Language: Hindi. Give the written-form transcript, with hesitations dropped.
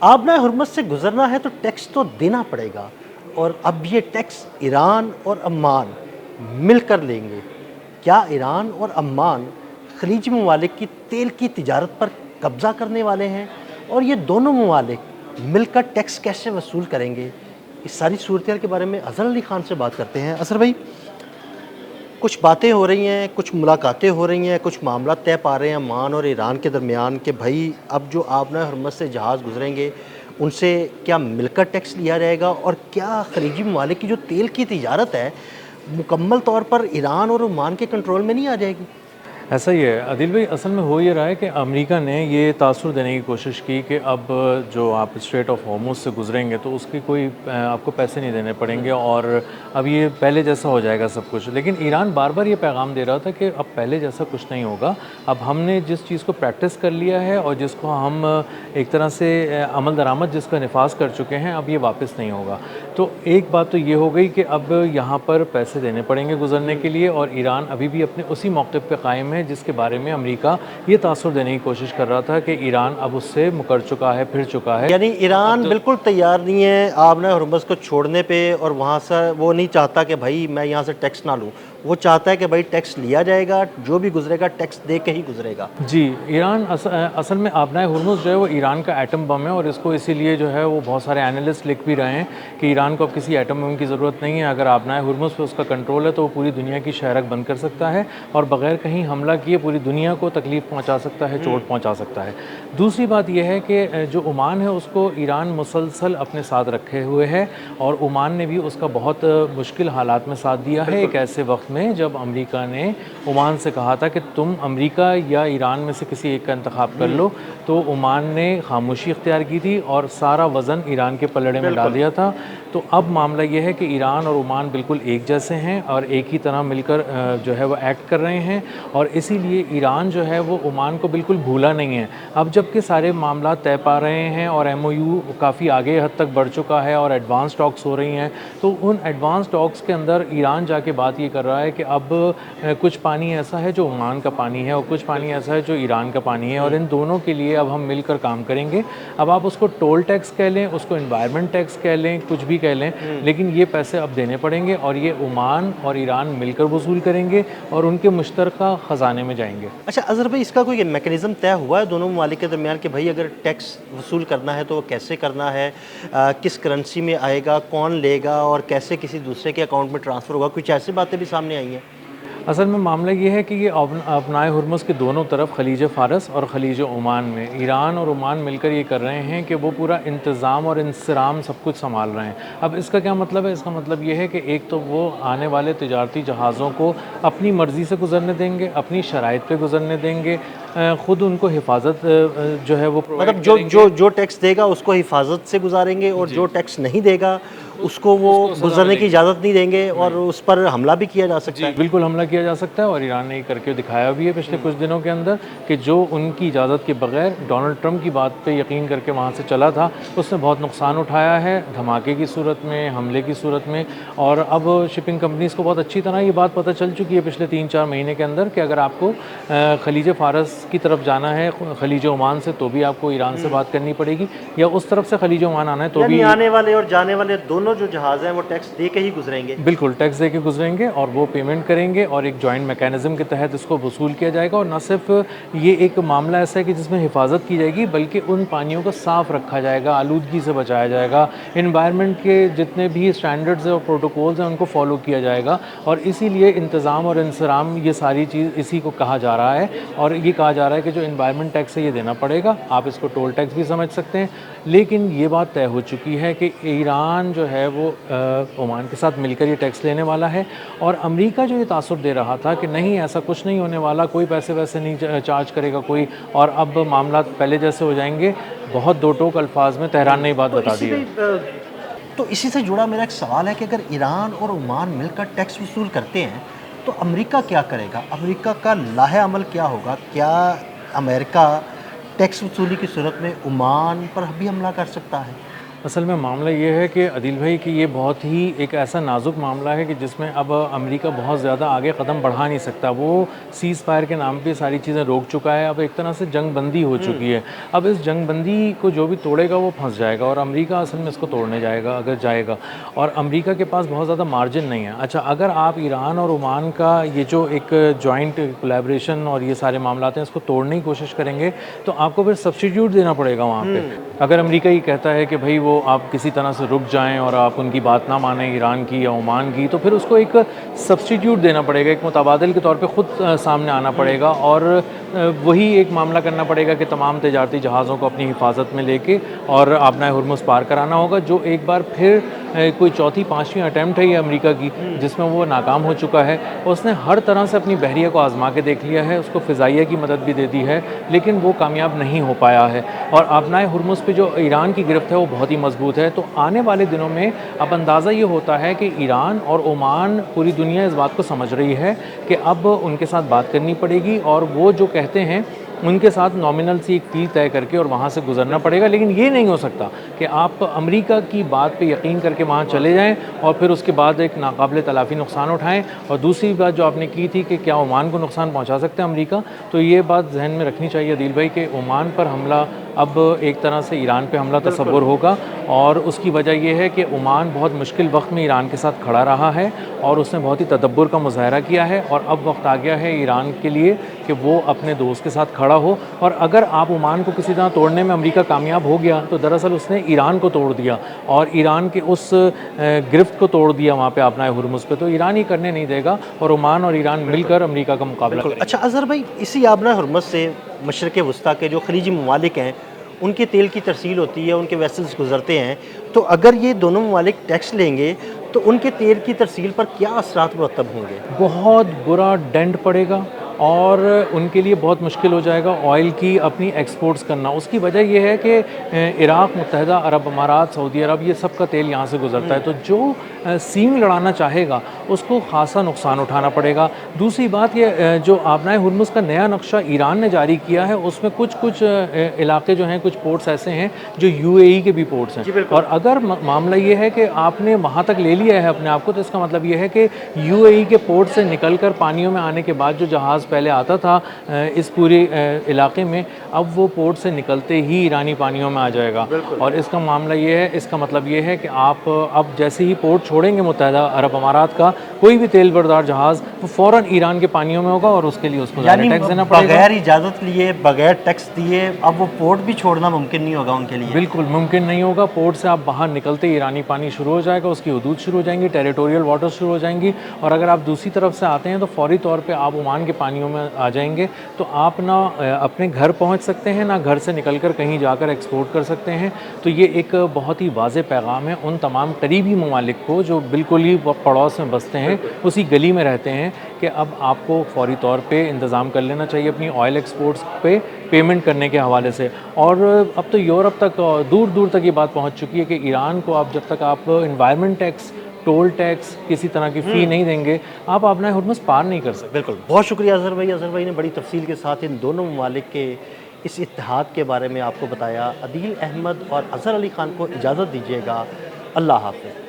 आबना हुर्मुज़ से गुज़रना है तो टैक्स तो देना पड़ेगा, और अब ये टैक्स ईरान और अम्मान मिलकर लेंगे। क्या ईरान और अम्मान ख़लीजी ममालिक की तेल की तिजारत पर कब्ज़ा करने वाले हैं, और ये दोनों ममालिक मिलकर टैक्स कैसे वसूल करेंगे? इस सारी सूरत के बारे में अज़हर अली ख़ान से बात करते हैं। अज़हर भाई, कुछ बातें हो रही हैं, कुछ मुलाकातें हो रही हैं, कुछ मामला तय पा रहे हैं अम्मान और ईरान के दरमियान कि भाई अब जो आबना हुर्मुज़ से जहाज़ गुजरेंगे उनसे क्या मिलकर टैक्स लिया जाएगा, और क्या ख़लीजी ममालिक की जो तेल की तिजारत है मुकम्मल तौर पर ईरान और ओमान के कंट्रोल में नहीं आ जाएगी? ऐसा ही है आदिल भाई। असल में हो ये रहा है कि अमेरिका ने ये तासुर देने की कोशिश की कि अब जो आप स्ट्रेट ऑफ हॉर्मुज़ से गुजरेंगे तो उसकी कोई आपको पैसे नहीं देने पड़ेंगे और अब ये पहले जैसा हो जाएगा सब कुछ। लेकिन ईरान बार बार ये पैगाम दे रहा था कि अब पहले जैसा कुछ नहीं होगा, अब हमने जिस चीज़ को प्रैक्टिस कर लिया है और जिसको हम एक तरह से अमल दरामद जिसका नफाज कर चुके हैं, अब ये वापस नहीं होगा। तो एक बात तो ये हो गई कि अब यहाँ पर पैसे देने पड़ेंगे गुजरने के लिए, और ईरान अभी भी अपने उसी मौक़िफ़ पे कायम है जिसके बारे में अमेरिका ये तासुर देने की कोशिश कर रहा था कि ईरान अब उससे मुकर चुका है, फिर चुका है। यानी ईरान बिल्कुल तैयार नहीं है आबना हुर्मुज़ को छोड़ने पे, और वहाँ से वो नहीं चाहता कि भाई मैं यहाँ से टैक्स ना लूँ, वो चाहता है कि भाई टैक्स लिया जाएगा, जो भी गुजरेगा टैक्स दे के ही गुजरेगा। जी, ईरान असल में आबनाए हुर्मुज़ जो है वो ईरान का एटम बम है, और इसको इसीलिए जो है वो बहुत सारे एनालिस्ट लिख भी रहे हैं कि ईरान को अब किसी एटम बम की ज़रूरत नहीं है। अगर आबनाए हुर्मुज़ पे उसका कंट्रोल है तो वो पूरी दुनिया की शहरक बंद कर सकता है और बग़ैर कहीं हमला किए पूरी दुनिया को तकलीफ़ पहुँचा सकता है, चोट पहुँचा सकता है। दूसरी बात यह है कि जो ओमान है उसको ईरान मुसलसल अपने साथ रखे हुए है, और ओमान ने भी उसका बहुत मुश्किल हालात में साथ दिया है एक ऐसे वक्त में जब अमेरिका ने ओमान से कहा था कि तुम अमेरिका या ईरान में से किसी एक का इंतखाब कर लो। तो ओमान ने खामोशी इख्तियार की थी और सारा वज़न ईरान के पलड़े में डाल दिया था। तो अब मामला ये है कि ईरान और ओमान बिल्कुल एक जैसे हैं और एक ही तरह मिलकर जो है वो एक्ट कर रहे हैं, और इसीलिए ईरान जो है वो ओमान को बिल्कुल भूला नहीं है। अब जबकि सारे मामला तय पा रहे हैं और MOU काफ़ी आगे हद तक बढ़ चुका है और एडवांस टॉक्स हो रही हैं, तो उन एडवांस टॉक्स के अंदर ईरान जाके बात ये कर रहा है कि अब कुछ पानी ऐसा है जो ओमान का पानी है और कुछ पानी ऐसा है जो ईरान का पानी है, और इन दोनों के लिए अब हम मिलकर काम करेंगे। अब आप उसको टोल टैक्स कह लें, उसको एनवायरनमेंट टैक्स कह लें, कुछ भी कह लें, लेकिन ये पैसे अब देने पड़ेंगे और ये ओमान और ईरान मिलकर वसूल करेंगे और उनके मुश्तरका ख़जाने में जाएंगे। अच्छा अज़हर भाई, इसका कोई मैकेनिज़्म तय हुआ है दोनों ममालिक के दरमियान कि भाई अगर टैक्स वसूल करना है तो वो कैसे करना है, किस करेंसी में आएगा, कौन लेगा और कैसे किसी दूसरे के अकाउंट में ट्रांसफ़र होगा? कुछ ऐसी बातें भी सामने आई हैं? असल में मामला ये है कि ये अपनाए हुर्मुज़ के दोनों तरफ खलीज फ़ारस और खलीज ओमान में ईरान और ओमान मिलकर ये कर रहे हैं कि वो पूरा इंतज़ाम और इंसराम सब कुछ संभाल रहे हैं। अब इसका क्या मतलब है? इसका मतलब ये है कि एक तो वो आने वाले तिजारती जहाज़ों को अपनी मर्ज़ी से गुजरने देंगे, अपनी शराइत पे गुजरने देंगे, ख़ुद उनको हिफाजत जो है वो मतलब जो टैक्स देगा उसको हिफाजत से गुजारेंगे, और जो टैक्स नहीं देगा उसको वो गुजरने की इजाज़त नहीं देंगे, और उस पर हमला भी किया जा सकता है। बिल्कुल हमला किया जा सकता है, और ईरान ने ये करके दिखाया भी है पिछले कुछ दिनों के अंदर कि जो उनकी इजाज़त के बगैर डोनाल्ड ट्रंप की बात पे यकीन करके वहाँ से चला था, उसने बहुत नुकसान उठाया है धमाके की सूरत में, हमले की सूरत में। और अब शिपिंग कंपनीज़ को बहुत अच्छी तरह ये बात पता चल चुकी है पिछले 3-4 महीने के अंदर कि अगर आपको खलीज फ़ारस की तरफ जाना है खलीज ओमान से, तो भी आपको ईरान से बात करनी पड़ेगी, या उस तरफ से खलीज ओमान आना है तो भी आने वाले और जाने वाले दोनों जो जहाज़ हैं वो टैक्स दे के ही गुजरेंगे। बिल्कुल टैक्स दे के गुजरेंगे और वो पेमेंट करेंगे, और एक जॉइंट मैकेनिज़्म के तहत इसको वसूल किया जाएगा। और न सिर्फ ये एक मामला ऐसा है कि जिसमें हिफाजत की जाएगी, बल्कि उन पानियों को साफ़ रखा जाएगा, आलूदगी से बचाया जाएगा, इन्वायरमेंट के जितने भी स्टैंडर्ड्स और प्रोटोकॉल्स हैं उनको फॉलो किया जाएगा। और इसीलिए इंतज़ाम और इंसराम ये सारी चीज़ इसी को कहा जा रहा है, और ये कहा जा रहा है कि जो इन्वायरमेंट टैक्स है ये देना पड़ेगा। आप इसको टोल टैक्स भी समझ सकते हैं, लेकिन ये बात तय हो चुकी है कि ईरान जो है वो ओमान के साथ मिलकर ये टैक्स लेने वाला है। और अमेरिका जो ये तासुर दे रहा था कि नहीं ऐसा कुछ नहीं होने वाला, कोई पैसे वैसे नहीं चार्ज करेगा कोई, और अब मामला पहले जैसे हो जाएंगे, बहुत दो टोक अल्फाज में तेहरान ने ये बात बता दी है। तो इसी से जुड़ा मेरा एक सवाल है कि अगर ईरान और ओमान मिलकर टैक्स वसूल करते हैं तो अमेरिका क्या करेगा? अमेरिका का लाहे अमल क्या होगा? क्या अमेरिका टैक्स वसूली की सूरत में ओमान पर भी हमला कर सकता है? असल में मामला ये है कि अदील भाई कि ये बहुत ही एक ऐसा नाजुक मामला है कि जिसमें अब अमेरिका बहुत ज़्यादा आगे कदम बढ़ा नहीं सकता। वो सीज़ फायर के नाम पे सारी चीज़ें रोक चुका है, अब एक तरह से जंग बंदी हो चुकी है। अब इस जंग बंदी को जो भी तोड़ेगा वो फंस जाएगा और अमेरिका असल में इसको तोड़ने जाएगा अगर जाएगा, और अमेरिका के पास बहुत ज़्यादा मार्जिन नहीं है। अच्छा, अगर आप ईरान और ओमान का ये जो एक जॉइंट कोलैबोरेशन और ये सारे मामला हैं इसको तोड़ने की कोशिश करेंगे तो आपको फिर सब्स्टिट्यूट देना पड़ेगा वहाँ पे। अगर अमेरिका ये कहता है कि भाई वो आप किसी तरह से रुक जाएं और आप उनकी बात ना मानें ईरान की या ओमान की, तो फिर उसको एक सब्स्टिट्यूट देना पड़ेगा, एक मुतबादिल के तौर पे ख़ुद सामने आना पड़ेगा और वही एक मामला करना पड़ेगा कि तमाम तजारती जहाज़ों को अपनी हिफाजत में लेके और आपना हुर्मुज़ पार कराना होगा, जो एक बार फिर कोई चौथी पाँचवीं अटैम्प्ट है ये अमेरिका की जिसमें वो नाकाम हो चुका है। उसने हर तरह से अपनी बहरिया को आजमा के देख लिया है, उसको फ़िज़ाइया की मदद भी दे दी है, लेकिन वो कामयाब नहीं हो पाया है। और आपना हुर्मुज़ पे जो ईरान की गिरफ्त है वो बहुत ही मजबूत है। तो आने वाले दिनों में अब अंदाज़ा ये होता है कि ईरान और ओमान, पूरी दुनिया इस बात को समझ रही है कि अब उनके साथ बात करनी पड़ेगी और वो जो कहते हैं उनके साथ नॉमिनल सी एक फ़ी तय करके और वहाँ से गुजरना पड़ेगा। लेकिन ये नहीं हो सकता कि आप अमेरिका की बात पे यकीन करके वहाँ चले जाएं और फिर उसके बाद एक नाकाबिल तलाफ़ी नुकसान उठाएं। और दूसरी बात जो आपने की थी कि क्या ओमान को नुकसान पहुँचा सकते हैं अमेरिका, तो ये बात जहन में रखनी चाहिए अदील भाई कि ओमान पर हमला अब एक तरह से ईरान पे हमला तसव्वुर होगा। और उसकी वजह यह है कि ओमान बहुत मुश्किल वक्त में ईरान के साथ खड़ा रहा है और उसने बहुत ही तदब्बुर का मुज़ाहरा किया है और अब वक्त आ गया है ईरान के लिए कि वो अपने दोस्त के साथ खड़ा हो। और अगर आप ओमान को किसी तरह तोड़ने में अमेरिका कामयाब हो गया तो दरअसल उसने ईरान को तोड़ दिया और ईरान के उस गिरफ्त को तोड़ दिया वहाँ पे आपना हुर्मुज़ पे। तो ईरान ये करने नहीं देगा और ओमान और ईरान मिलकर अमेरिका का मुकाबला करेंगे। अच्छा अज़हर भाई, इसी आबना हुर्मुज़ से मशरक़ वस्ता के जो खलीजी ममालिक हैं उनके तेल की तरसील होती है, उनके वेसल्स गुजरते हैं, तो अगर ये दोनों ममालिक टैक्स लेंगे तो उनके तेल की तरसील पर क्या असरात मुरतब होंगे? बहुत बुरा डेंट पड़ेगा और उनके लिए बहुत मुश्किल हो जाएगा ऑयल की अपनी एक्सपोर्ट्स करना। उसकी वजह यह है कि इराक़, मुत्तहिदा अरब अमारात, सऊदी अरब, ये सब का तेल यहाँ से गुजरता है, तो जो सींग लड़ाना चाहेगा उसको खासा नुकसान उठाना पड़ेगा। दूसरी बात ये जो आबनाए हुर्मुज़ का नया नक्शा ईरान ने जारी किया है उसमें कुछ इलाके जो हैं, कुछ पोर्ट्स ऐसे हैं जो UAE के भी पोर्ट्स हैं, और अगर मामला ये है कि आपने वहाँ तक ले लिया है अपने आप को, तो इसका मतलब ये है कि UAE के पोर्ट से निकल कर पानियों में आने के बाद जो जहाज़ पहले आता था इस पूरे इलाके में, अब वो पोर्ट से निकलते ही ईरानी पानियों में आ जाएगा। और इसका मामला ये है, इसका मतलब ये है कि आप अब जैसे ही पोर्ट छोड़ेंगे मुत्तहिदा अरब अमारात का कोई भी तेल बरदार जहाज़, वो फ़ौरन ईरान के पानियों में होगा और उसके लिए उसको ज़्यादा टैक्स देना पड़ेगा। बगैर इजाज़त लिए, बगैर टैक्स दिए अब वो पोर्ट भी छोड़ना मुमकिन नहीं होगा उनके लिए। बिल्कुल मुमकिन नहीं होगा। पोर्ट से आप बाहर निकलते ईरानी पानी शुरू हो जाएगा, उसकी हदूद शुरू हो जाएंगी, टेरिटोरियल वाटर शुरू हो जाएंगी। और अगर आप दूसरी तरफ से आते हैं तो फौरी तौर पे आप ओमान के पानियों में आ जाएंगे, तो आप ना अपने घर पहुंच सकते हैं, ना घर से निकलकर कहीं जाकर एक्सपोर्ट कर सकते हैं। तो ये एक बहुत ही वाज़ेह पैगाम है उन तमाम करीबी ममालिक को जो बिल्कुल ही पड़ोस में बसते हैं, उसी गली में रहते हैं, कि अब आपको फौरी तौर पे इंतज़ाम कर लेना चाहिए अपनी ऑयल एक्सपोर्ट्स पे पेमेंट करने के हवाले से। और अब तो यूरोप तक, दूर दूर तक ये बात पहुंच चुकी है कि ईरान को आप जब तक आप इन्वायरमेंट टैक्स, टोल टैक्स, किसी तरह की फ़ी नहीं देंगे, आप अपना हुर्मुज़ पार नहीं कर सकते। बिल्कुल, बहुत शुक्रिया अज़हर भाई। अज़हर भाई ने बड़ी तफसील के साथ इन दोनों ममालिक के इस इत्तेहाद के बारे में आपको बताया। अदील अहमद और अज़हर अली ख़ान को इजाज़त दीजिएगा। अल्लाह हाफ़िज़।